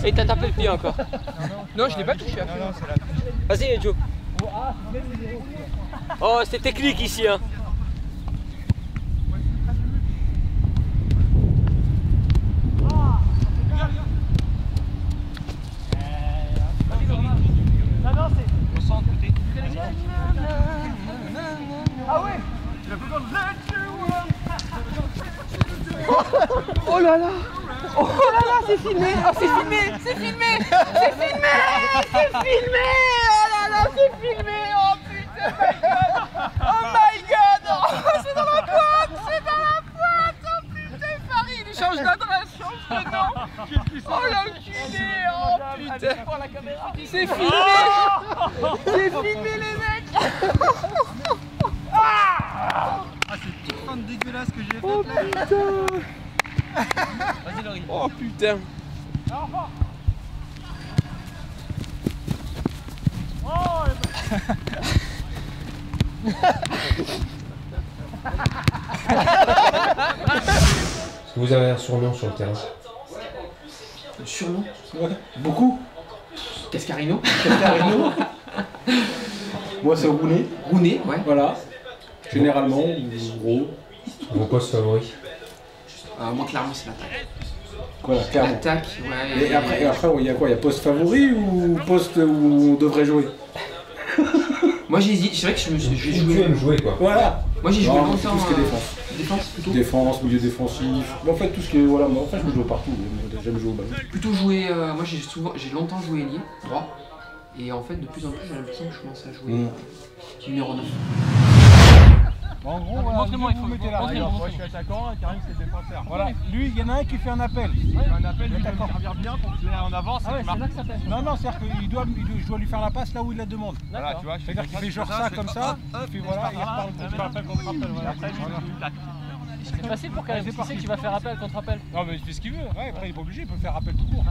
Et t'as tapé le pied encore? Non, je l'ai pas touché. Vas-y, Joe. Oh, c'est technique ici, hein. Ah ouais. Oh là là. Oh là là, c'est filmé. Oh, c'est filmé. C'est filmé. C'est filmé. C'est filmé. Oh là là, c'est filmé. Oh putain, my god. Oh my god. Oh, c'est dans la boîte. C'est dans la boîte. Oh putain, Farid, il change d'adresse, change de nom. Oh l'enculé. Oh putain. C'est filmé. C'est filmé, les mecs. Ah, cette petite fente dégueulasse que j'ai faite. Oh putain. Vas-y, Laurie. Oh putain. Est-ce que vous avez un surnom sur le terrain? Surnom? Ouais. Beaucoup. Cascarino. Cascarino. Moi c'est Rounet. Rounet, ouais. Voilà. Généralement, gros. Vos postes favoris? Moi, clairement, c'est l'attaque. Voilà, clairement. L'attaque, ouais. Et après, il y a quoi? Il y a poste favori ou poste où on devrait jouer? Moi, j'hésite. C'est vrai que je vais Tu jouer. aimes jouer, quoi. Voilà. Moi, j'ai joué Non, longtemps. tout ce qui est défense. Défense plutôt. Défense, milieu défensif. En fait, tout ce qui est. Voilà, moi, en fait, je joue partout. J'aime jouer au ballon. Plutôt jouer. Moi, j'ai longtemps joué ailier droit. Et en fait, de plus en plus, j'ai l'impression que je commence à jouer numéro 9. En gros, montrez-moi, il faut mettez la montrez-moi. moi je suis attaquant et Karim c'est le défenseur. Voilà, lui il y en a un qui fait un appel. Un appel, lui il va servir bien pour que je l'ai en avance. Ah ouais, c'est là que ça fait. Non, non, c'est-à-dire que je dois lui faire la passe là où il la demande. Voilà, tu vois, c'est-à-dire qu'il fait genre ça comme ça, puis voilà, il repart le contre-appel. C'est facile pour Karim, tu sais qu'il va faire appel contre appel. Non, mais il fait ce qu'il veut. Ouais, après il est pas obligé, il peut faire appel tout court.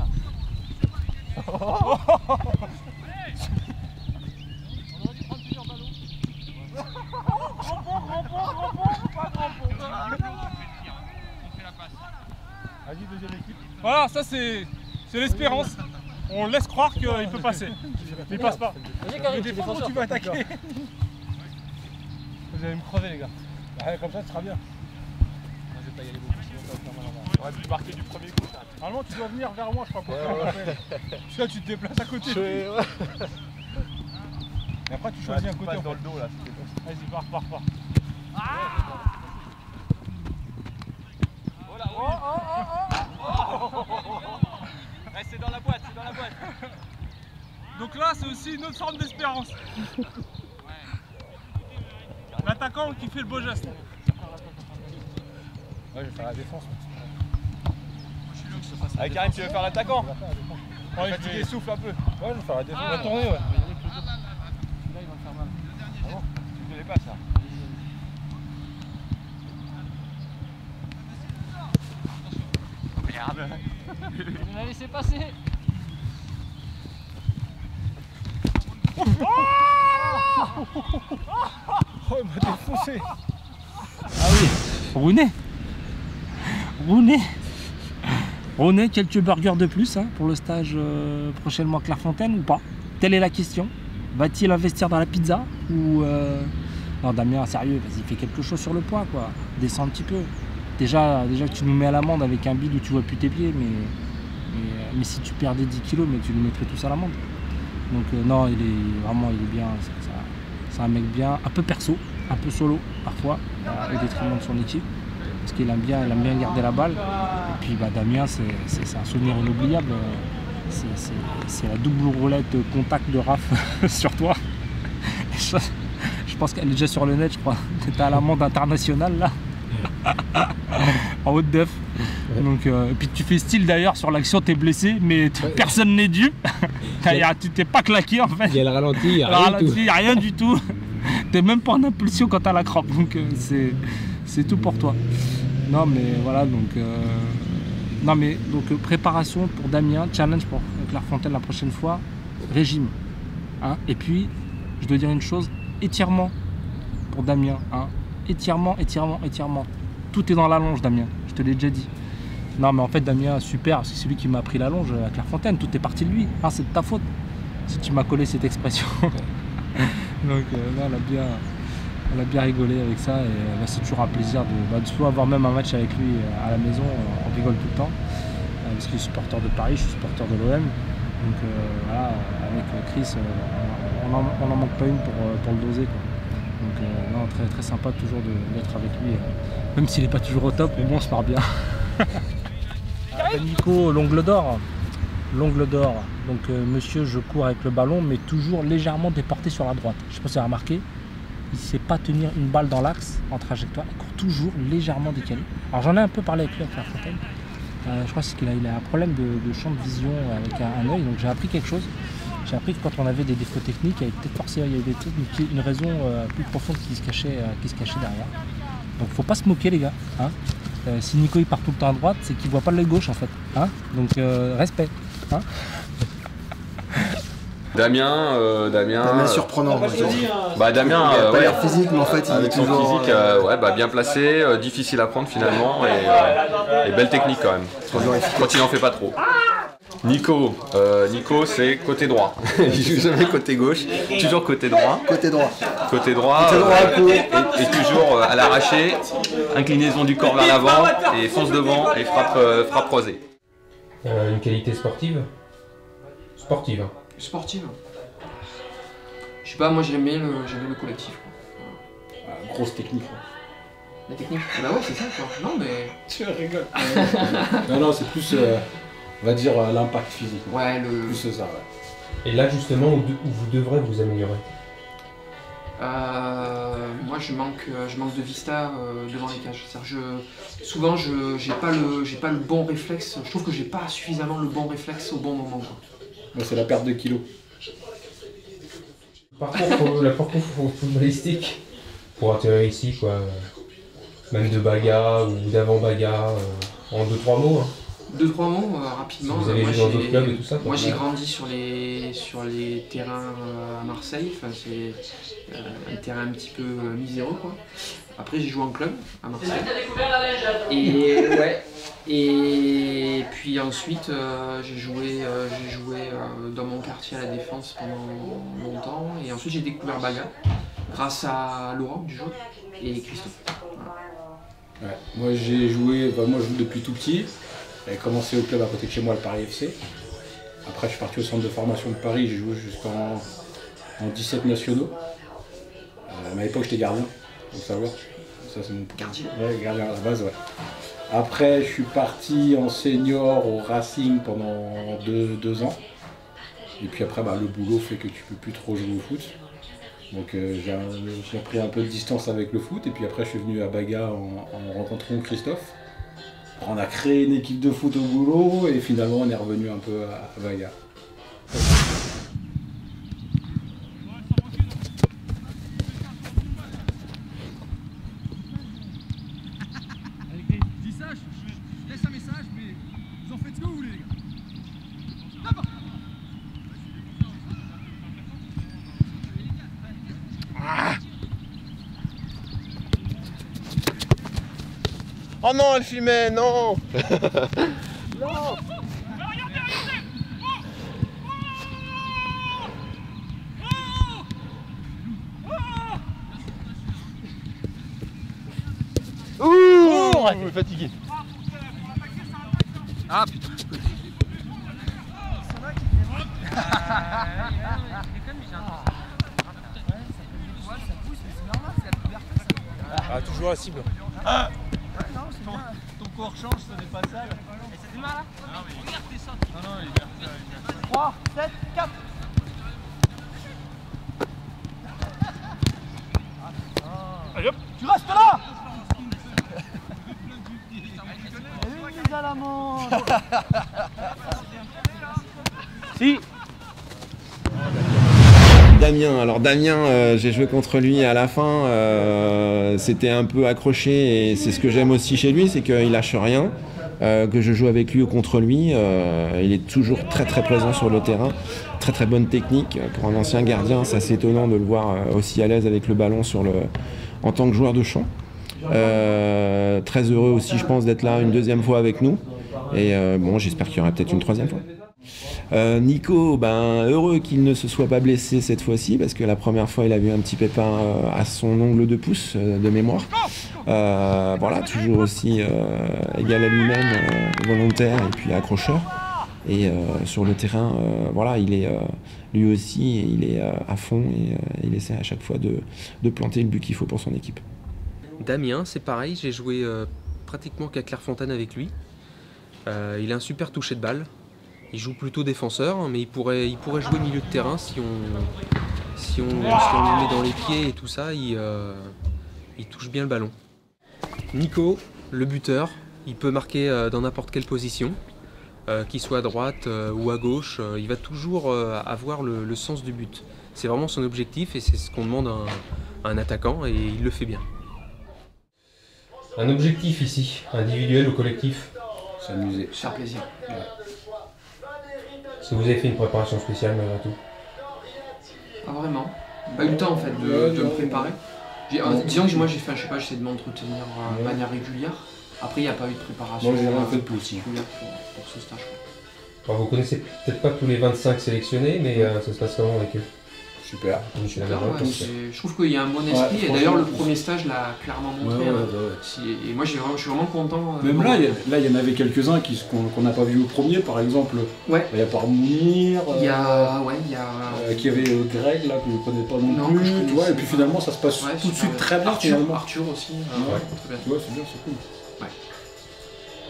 Vas-y, deuxième équipe. Voilà, ça c'est l'espérance. On laisse croire qu'il peut passer. Mais il passe pas. Vas-y, Karim, tu Défends, tu vas attaquer. Vous allez me crever, les gars. Ouais, comme ça, ce sera bien. Je vais pas y aller beaucoup, sinon ça va faire mal. On aurait pu marquer du premier coup. Normalement, tu dois venir vers moi, je crois, pour faire l'appel. Parce que là, tu te déplaces à côté. Et après, tu choisis un côté. Dans le dos, là. Vas-y, pars. C'est dans la boîte, Donc là, c'est aussi une autre forme d'espérance. L'attaquant qui fait le beau geste. Ouais, je vais faire la défense. Allez, Karim, tu veux faire l'attaquant? Ouais, Fatigué, souffle un peu. Ouais, je vais faire la défense. On va tourner, ouais. Là, il va me faire mal. Tu connais pas ça. Merde. Il m'a laissé passer. Oh, il m'a défoncé. Ah oui, Rounet, quelques burgers de plus pour le stage prochainement à Clairefontaine ou pas? Telle est la question. Va-t-il investir dans la pizza ou Non, Damien, sérieux, vas-y, fais quelque chose sur le poids, quoi. Descends un petit peu. Déjà tu nous mets à l'amende avec un bide où tu vois plus tes pieds, mais si tu perdais 10 kilos, mais tu nous mettrais tous à l'amende. Donc non, il est bien. C'est un mec bien, un peu perso, un peu solo parfois, au détriment de son équipe, parce qu'il aime bien garder la balle. Et puis Damien, c'est un souvenir inoubliable. C'est la double roulette contact de Raph sur toi. Je pense qu'elle est déjà sur le net, je crois. T'es à l'amende internationale là. En haute def. Donc, et puis tu fais style d'ailleurs sur l'action, t'es blessé, mais personne n'est dû. Tu t'es pas claqué en fait. Il y a le ralenti, il y a rien du tout. Rien du tout. T'es même pas en impulsion quand t'as la crampe. Donc C'est tout pour toi. Non mais voilà, donc préparation pour Damien, challenge pour Clairefontaine la prochaine fois, régime. Hein. Et puis, je dois dire une chose, étirement pour Damien. Hein. Étirement. Tout est dans la longe, Damien, je te l'ai déjà dit. Non mais en fait Damien, super, c'est lui qui m'a appris la longe à Clairefontaine, tout est parti de lui. Hein, c'est de ta faute si tu m'as collé cette expression. Donc là, on a bien rigolé avec ça et c'est toujours un plaisir de soit avoir même un match avec lui à la maison, on rigole tout le temps. Parce qu'il est supporter de Paris, je suis supporter de l'OM. Donc voilà, avec Chris, on n'en manque pas une pour le doser, quoi. Donc non, très, très sympa toujours d'être avec lui. Même s'il n'est pas toujours au top, mais bon, on se marre bien. Nico, l'ongle d'or. L'ongle d'or. Donc monsieur, je cours avec le ballon, mais toujours légèrement déporté sur la droite. Je ne sais pas si vous avez remarqué. Il ne sait pas tenir une balle dans l'axe en trajectoire. Il court toujours légèrement décalé. Alors j'en ai un peu parlé avec lui à Clairefontaine. Je crois qu'il a un problème de champ de vision avec un œil. Donc j'ai appris quelque chose. J'ai appris que quand on avait des défauts techniques, il y avait peut-être forcément une raison plus profonde qui se cachait derrière. Donc faut pas se moquer les gars. Hein. Si Nico il part tout le temps à droite, c'est qu'il voit pas l'œil gauche en fait. Hein. Donc respect. Hein. Damien surprenant. Damien, il a pas l'air physique, mais en fait il est toujours physique, bien placé, difficile à prendre finalement et belle technique quand même. Quand il n'en fait pas trop. Nico, c'est côté droit. Il joue jamais côté gauche, toujours côté droit. Côté droit et toujours à l'arraché, inclinaison du corps vers l'avant et fonce devant et frappe croisée. Une qualité sportive. Sportive. Je sais pas, moi j'aimais le collectif. Grosse technique. La technique? Bah ouais, c'est ça quoi. Non mais... Tu rigoles. Non, c'est plus, on va dire, l'impact physique. Ouais, plus ça, ouais. Et là justement, où vous devrez vous améliorer? Moi je manque de vista devant les cages. Souvent j'ai pas le bon réflexe. Je trouve que j'ai pas suffisamment le bon réflexe au bon moment. C'est la perte de kilos. La parcours footballistique pour atterrir ici, quoi. Même de bagarre ou d'avant bagarre, en 2-3 mots. Hein. 2-3 mots rapidement. Si vous avez joué dans d'autres clubs et tout ça. Moi j'ai grandi sur les terrains à Marseille. Enfin, c'est un terrain un petit peu miséreux quoi. Après j'ai joué en club à Marseille. Et puis ensuite j'ai joué dans mon quartier à la Défense pendant longtemps. Et ensuite j'ai découvert Baga grâce à Laurent du jeu et Christophe. Voilà. Ouais. Moi j'ai joué, moi je joue depuis tout petit. J'avais commencé au club à côté de chez moi, le Paris FC. Après je suis parti au centre de formation de Paris, j'ai joué jusqu'en 17 nationaux. À l'époque j'étais gardien, faut savoir. Ça c'est mon gardien. Ouais, gardien à la base, ouais. Après je suis parti en senior au Racing pendant 2 ans. Et puis après le boulot fait que tu peux plus trop jouer au foot. Donc j'ai pris un peu de distance avec le foot et puis après je suis venu à Baga en rencontrant Christophe. On a créé une équipe de foot au boulot et finalement on est revenu un peu à Baga. Oh non, elle filmait, non. Non. Ouh, elle est fatiguée. Ah putain. Toujours la cible. Ton corps change, ce n'est pas sale. Et ça démarre là? Non, mais... Regarde tes sortes. Non, il est 3, 7, 4. Allez hop. Tu restes là. Une mise à l'amende. Si. Damien. Alors Damien, j'ai joué contre lui à la fin, c'était un peu accroché et c'est ce que j'aime aussi chez lui, c'est qu'il lâche rien. Que je joue avec lui ou contre lui, il est toujours très présent sur le terrain, très bonne technique. Pour un ancien gardien, c'est assez étonnant de le voir aussi à l'aise avec le ballon en tant que joueur de champ. Très heureux aussi, je pense, d'être là une deuxième fois avec nous. Et bon, j'espère qu'il y aura peut-être une troisième fois. Nico, heureux qu'il ne se soit pas blessé cette fois-ci, parce que la première fois il a eu un petit pépin à son ongle de pouce de mémoire. Voilà, toujours aussi égal à lui-même, volontaire et puis accrocheur. Et sur le terrain, voilà, il est lui aussi, il est à fond et il essaie à chaque fois de planter le but qu'il faut pour son équipe. Damien, c'est pareil, j'ai joué pratiquement qu'à Clairefontaine avec lui. Il a un super toucher de balle. Il joue plutôt défenseur, mais il pourrait jouer milieu de terrain si on le met dans les pieds et tout ça, il touche bien le ballon. Nico, le buteur, il peut marquer dans n'importe quelle position, qu'il soit à droite ou à gauche, il va toujours avoir le sens du but. C'est vraiment son objectif et c'est ce qu'on demande à un attaquant et il le fait bien. Un objectif ici, individuel ou collectif? S'amuser. Faire plaisir. Ouais. Est-ce que vous avez fait une préparation spéciale malgré tout? Pas vraiment. Pas eu le temps en fait de me préparer. Disons que moi j'ai fait, je sais pas, j'essaie de m'entretenir de manière régulière. Après il n'y a pas eu de préparation. Moi j'ai rien fait de plus pour ce stage. Alors, vous connaissez peut-être pas tous les 25 sélectionnés, mais ça se passe comment avec eux? Super. Je trouve qu'il y a un bon esprit et d'ailleurs le premier stage l'a clairement montré. Et moi je suis vraiment content. Même là il y en avait quelques-uns qu'on n'a pas vu au premier, par exemple. Ouais. Il y a Parmounir. Il y a qui avait Greg là que je ne connais pas non plus. Tu vois, et puis finalement ça se passe tout de suite très bien. Arthur aussi. Très bien. Tu vois, c'est bien, c'est cool.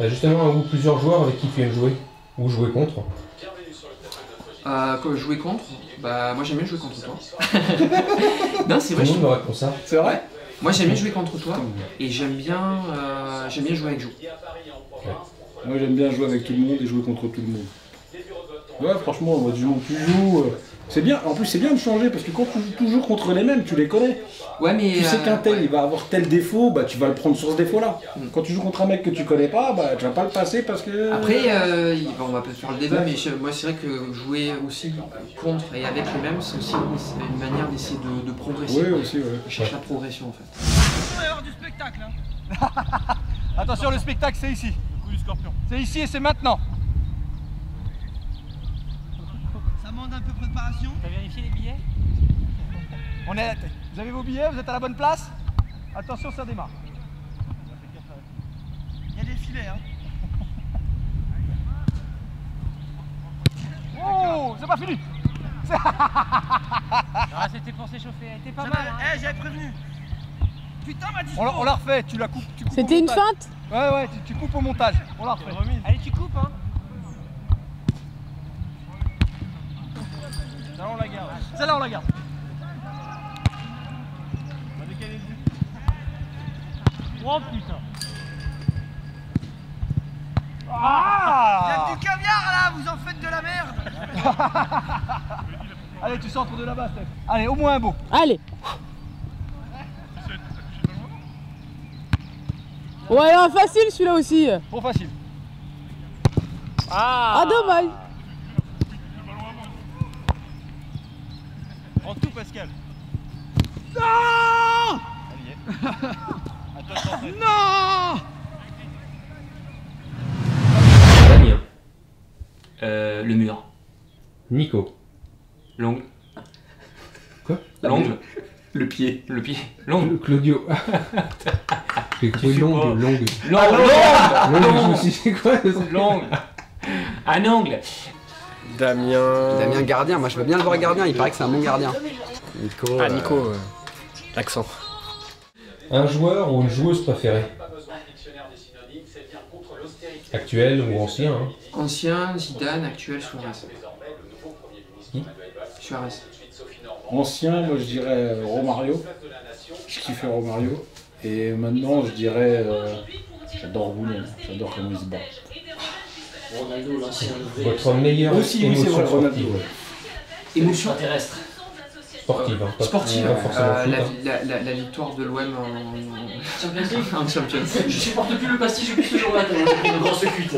Ouais. Justement, ou plusieurs joueurs avec qui tu aimes jouer ou jouer contre? Jouer contre, moi j'aime bien jouer contre toi. Non, c'est vrai. Tout le monde me répond ça. C'est vrai. Moi j'aime bien jouer contre toi et j'aime bien jouer avec Joe. Ouais. Moi j'aime bien jouer avec tout le monde et jouer contre tout le monde. Ouais, franchement, moi, tu joues. C'est bien, en plus c'est bien de changer parce que quand tu joues toujours contre les mêmes, tu les connais. Ouais, mais tu sais qu'un tel il va avoir tel défaut, tu vas le prendre sur ce défaut-là. Quand tu joues contre un mec que tu connais pas, tu vas pas le passer parce que. Après, on va peut-être faire le débat, mais moi c'est vrai que jouer aussi contre et avec les mêmes, c'est aussi une manière d'essayer de progresser. Oui, aussi, ouais. De chercher la progression en fait. Il va y avoir du spectacle. Hein. Attention, le spectacle c'est ici. Le coup du scorpion. C'est ici et c'est maintenant. Ça demande un peu de préparation. T'as vérifié les billets? Vous avez vos billets, vous êtes à la bonne place? Attention, ça démarre. Il y a des filets, hein. Oh, c'est pas fini. C'était pour s'échauffer, elle était pas mal. Hein. J'avais prévenu. Putain, m'a dit. On la refait, tu la coupes. C'était une feinte? Ouais, tu coupes au montage. On la refait. Allez, tu coupes, hein. Celle-là, on la garde. Celle-là, on la garde. Oh putain. Il y a du caviar là, vous en faites de la merde. Allez, tu centres de là-bas, Steph. Allez, au moins un beau. Allez. Ouais, facile celui-là aussi. Trop facile. Ah, dommage. Prends tout, Pascal. Non. Non. Damien. Le mur. Nico. L'ongle. Quoi? L'ongle. Le pied. L'ongle. Claudio. J'ai cru l'ongle. L'ongle. Je me suis dit, c'est quoi? L'ongle. Un ongle. Damien gardien, moi je veux bien le voir gardien, il paraît que c'est un bon gardien. Nico, l'accent. Un joueur ou une joueuse préférée? Actuel ou ancien, hein? Ancien, Zidane, actuel, Suarez. Qui? Suarez. Ancien, moi je dirais Romario. Je kiffais Romario. Et maintenant je dirais... j'adore Boulogne, j'adore comment il se bat. Ronaldo, l'ancien. Votre meilleure aussi, oui, c'est vrai, Ronaldo. Émotion terrestre. Sportive, hein, sportive. pas forcément foot, La victoire de l'OM en Champions League. en Champions. Je supporte plus le pastis depuis ce jour-là, tellement j'ai pris une grosse cuite.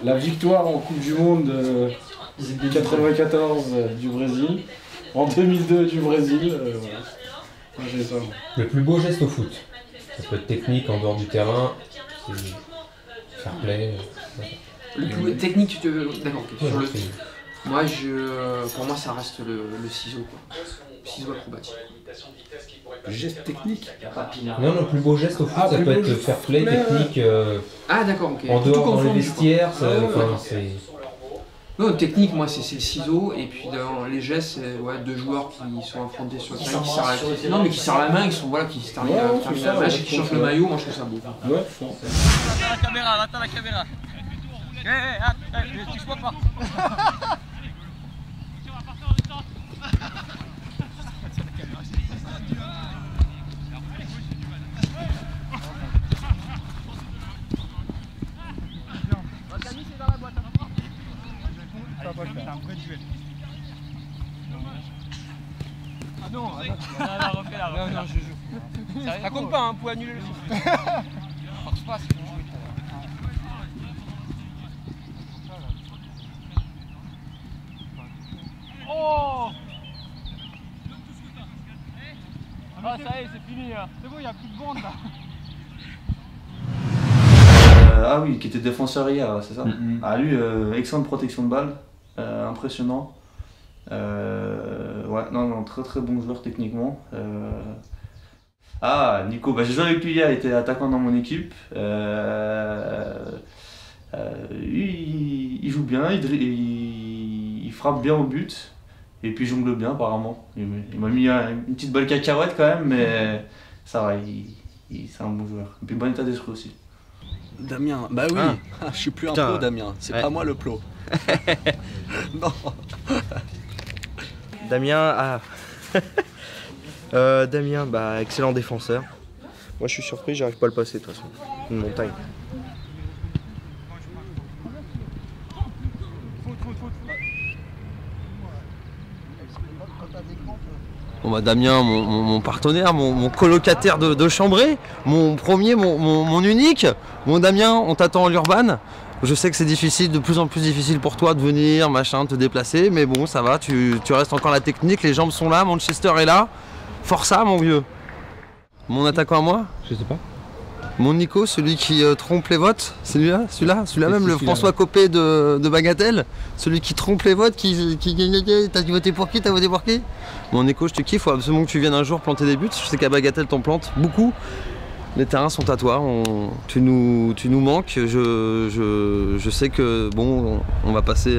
La victoire en Coupe du Monde 94 du Brésil, en 2002 du Brésil. Voilà. J'ai ça. Le plus beau geste au foot. Ça peut être technique en dehors du terrain, c'est fair play. Le plus technique, tu te veux. D'accord, Ouais, sur le... Moi, pour moi, ça reste le ciseau, quoi. Ciseau acrobatique. Geste technique. Non, le plus beau geste au foot, ça peut être fair play, technique. Ah, d'accord, ok. En dehors, dans les vestiaires, c'est. Non, technique, moi, c'est le ciseau, et puis dans les gestes, c'est deux joueurs qui sont affrontés sur le terrain, qui serrent non, mais qui serrent la main, qui se terminent la match et qui changent le maillot, moi je trouve ça beau. Ouais, Attends la caméra, attends la caméra. Touche-moi pas. C'est un vrai duel. Ah non, refais la. Non, je joue. Ça compte pas, hein, pour annuler le souffle. Force pas, c'est pour jouer. Oh! Ah, ça y est, c'est fini. C'est bon, il n'y a plus de bande là. Ah oui, qui était défenseur hier, c'est ça. Ah lui, excellente protection de balle, impressionnant. Ouais, non, très bon joueur techniquement. Ah, Nico, j'ai joué avec lui hier, il était attaquant dans mon équipe. Il joue bien, il frappe bien au but, et puis il jongle bien apparemment. Il m'a mis une petite balle cacahuète quand même, mais ça va, c'est un bon joueur. Et puis bon état d'esprit aussi. Damien, bah oui, je suis plus un pro Damien, c'est pas moi le pro. Non. Damien, Damien, bah excellent défenseur. Moi je suis surpris, j'arrive pas à le passer de toute façon. Une montagne. Bon bah Damien, mon partenaire, mon colocataire de chambrée, mon premier, mon unique. Bon Damien, on t'attend en l'Urban. Je sais que c'est difficile, de plus en plus difficile pour toi de venir, machin, de te déplacer, mais bon ça va, tu restes encore la technique, les jambes sont là, Manchester est là. Força mon vieux. Mon attaquant à moi? Je sais pas. Mon Nico, celui qui trompe les votes, celui-là même, le François Copé de Bagatelle, celui qui trompe les votes, t'as voté pour qui, Mon Nico, je te kiffe, faut absolument que tu viennes un jour planter des buts, je sais qu'à Bagatelle t'en plantes beaucoup. Les terrains sont à toi, tu nous manques, je sais que bon, on va passer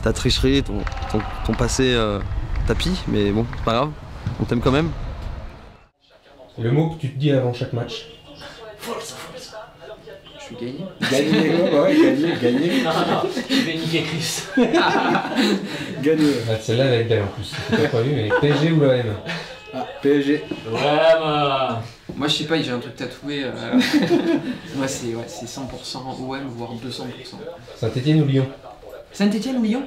ta tricherie, ton passé tapis, mais bon, c'est pas grave, on t'aime quand même. Le mot que tu te dis avant chaque match? Je suis gagné. Gagné, ouais, gagné. Non, je vais niquer Chris. Gagné. Celle-là elle va être belle en plus. J'ai pas vu, mais PSG ou l'OM? Ah, PSG. Vraiment. Moi je sais pas, j'ai un truc tatoué. Moi c'est 100% OM, voire 200%. Saint-Etienne ou Lyon? Saint-Etienne ou Lyon?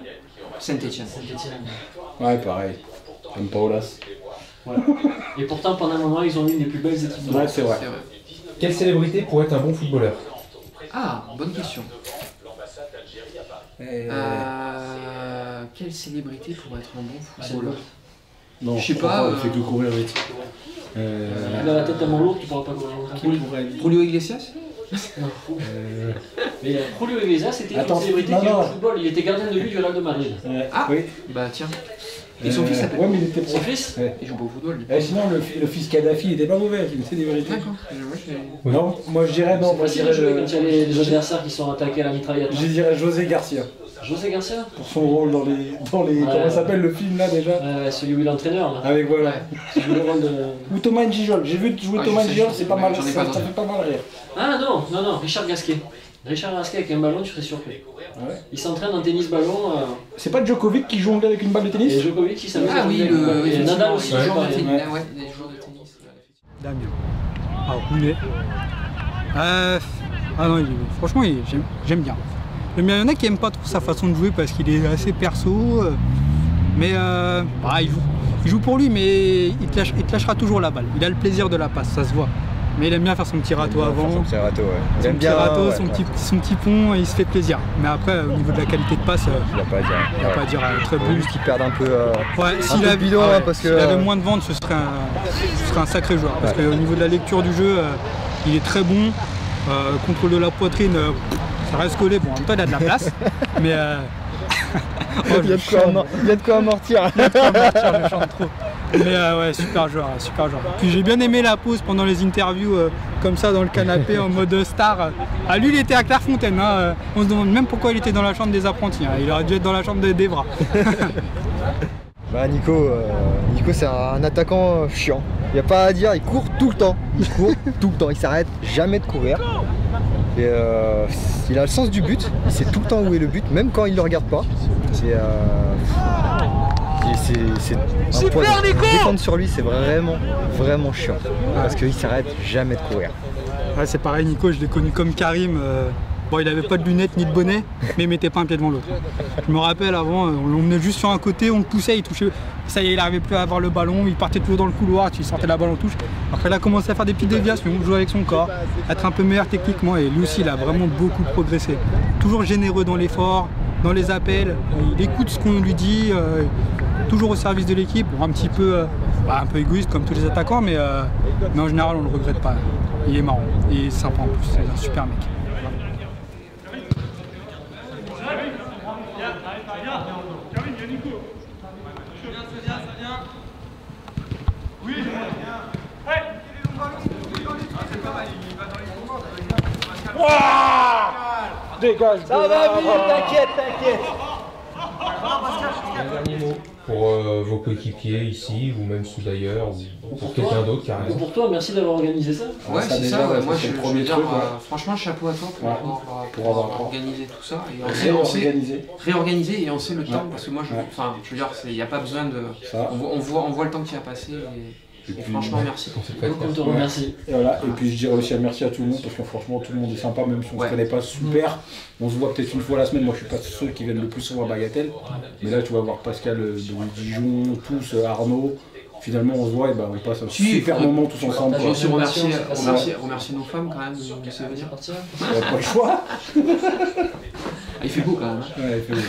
Saint-Etienne. Ouais, pareil. Comme Paulas. Voilà. Et pourtant, pendant un moment, ils ont eu une des plus belles équipes de Ouais, c'est vrai. Quelle célébrité pourrait être un bon footballeur? Ah, bonne question. Quelle célébrité pourrait être un bon footballeur? Non, je sais pas. Il fait que courir vite. Il a la tête tellement lourde qu'il pourra pas courir. Julio Iglesias? Non. Mais Julio Iglesias, c'était une célébrité qui joue au football. Il était gardien de but du Real de Madrid. Ah oui. Bah tiens. Et son fils s'appelle? Ouais, mais il était son fils? Il joue pas au football. Sinon, le fils Kadhafi, il était pas mauvais, il était des vérités. D'accord. Non, moi je dirais non. Moi je dirais quand il y a les adversaires qui sont attaqués à la mitraillette. Je dirais José Garcia. José Garcia? Pour son rôle dans les comment s'appelle le film là déjà? Celui où il est entraîneur là. Avec voilà. C'est le rôle de... Ou Thomas Njijol. J'ai vu jouer Thomas Njijol, c'est pas mal. Ça fait pas mal rire. Ah non, Richard Gasquet. Richard Gasquet avec un ballon, tu serais surpris. Ouais. Il s'entraîne en tennis ballon. C'est pas Djokovic qui jongle avec une balle de tennis? Et Djokovic qui s'amuse à jongler avec et Nadal aussi. Ouais, des joueurs de tennis. Damien. Ah, roulé. Ah non, franchement, j'aime bien. Il y en a qui aiment pas trop sa façon de jouer parce qu'il est assez perso. Mais il joue pour lui, mais il te lâchera toujours la balle. Il a le plaisir de la passe, ça se voit. Mais il aime bien faire son petit râteau avant. Son petit râteau, ouais. Il aime bien son petit pont, il se fait plaisir. Mais après, au niveau de la qualité de passe, il n'y a pas à dire. Très bon. Juste qu'il perde un peu. S'il avait moins de ventes, ce serait un sacré joueur. Parce qu'au niveau de la lecture du jeu, il est très bon. Contrôle de la poitrine, ça reste collé. Bon, en même temps, il a de la place. Mais. Il y a de quoi amortir. Je chante trop. Mais ouais, super joueur. Puis j'ai bien aimé la pause pendant les interviews, comme ça dans le canapé en mode star. Lui, il était à Clairefontaine. Hein. On se demande même pourquoi il était dans la chambre des apprentis. Hein. Il aurait dû être dans la chambre d'Evra. Nico, c'est un attaquant chiant. Il n'y a pas à dire, il court tout le temps. Il s'arrête jamais de courir. Et il a le sens du but, il sait tout le temps où est le but, même quand il ne le regarde pas. C'est un poids. Défendre sur lui, c'est vraiment chiant. Parce qu'il s'arrête jamais de courir. Ouais, c'est pareil, Nico, je l'ai connu comme Karim. Bon, il n'avait pas de lunettes ni de bonnet, mais il mettait pas un pied devant l'autre. Je me rappelle avant, on l'emmenait juste sur un côté, on le poussait, il touchait. Ça y est, il n'arrivait plus à avoir le ballon, il partait toujours dans le couloir, tu sentais la balle en touche. Après, il a commencé à faire des petites déviations, jouer avec son corps, être un peu meilleur techniquement, et lui aussi, il a vraiment beaucoup progressé. Toujours généreux dans l'effort, dans les appels, il écoute ce qu'on lui dit, toujours au service de l'équipe, un petit peu, un peu égoïste comme tous les attaquants, mais en général, on ne le regrette pas. Il est marrant, il est sympa en plus, c'est un super mec. Dégage. Ça va venir, t'inquiète. Un dernier mot pour vos coéquipiers ici, ou même ceux d'ailleurs, ou pour quelqu'un d'autre qui arrive. Pour toi, merci d'avoir organisé ça. Ouais, c'est ça, moi je veux dire, truc, franchement, chapeau à toi pour avoir organisé tout ça. Et réorganiser et on sait le temps, parce que moi, je veux dire, il n'y a pas besoin de. On voit le temps qui a passé. Et franchement, merci pour cette fête. On te remercie. Et voilà. Et puis je dirais aussi merci à tout le monde parce que franchement tout le monde est sympa, même si on ne se connaît pas super. On se voit peut-être une fois la semaine. Moi je suis pas ceux qui viennent le plus souvent à Bagatelle. Mais là tu vas voir Pascal de Dijon, tous, Arnaud. Finalement on se voit et on passe un super moment tous ensemble. Je veux aussi remercier nos femmes quand même de se venir. On n'a pas le choix. Il fait beau quand même. Ouais, il fait beau.